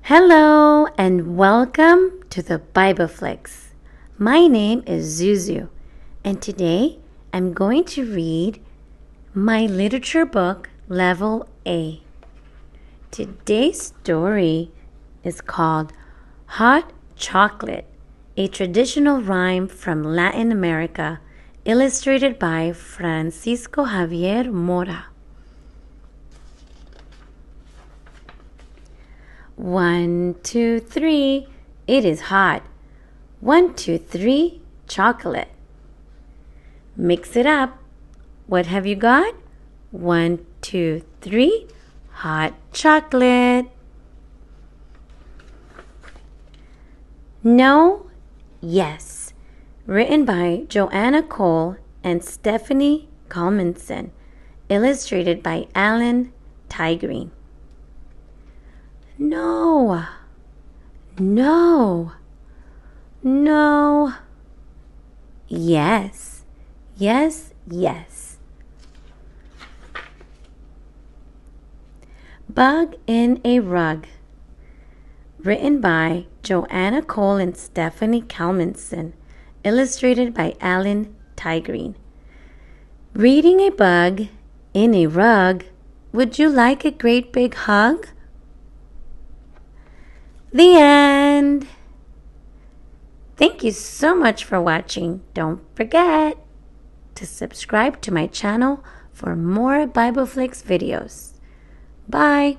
Hello and welcome to the Bible Flicks. My name is Zuzu and today I'm going to read my literature book Level A. Today's story is called Hot Chocolate, a traditional rhyme from Latin America, illustrated by Francisco Javier Mora. 1, 2, 3, it is hot. 1, 2, 3, chocolate. Mix it up. What have you got? 1, 2, 3, hot chocolate. No, yes. Written by Joanna Cole and Stephanie Colmanson. Illustrated by Alan Tygreen. No, no, no. Yes, yes, yes. Bug in a Rug. Written by Joanna Cole and Stephanie Colmanson. Illustrated by Alan Tygreen. Reading a bug in a rug. Would you like a great big hug? The end. Thank you so much for watching. Don't forget to subscribe to my channel for more Bible Flicks videos. Bye.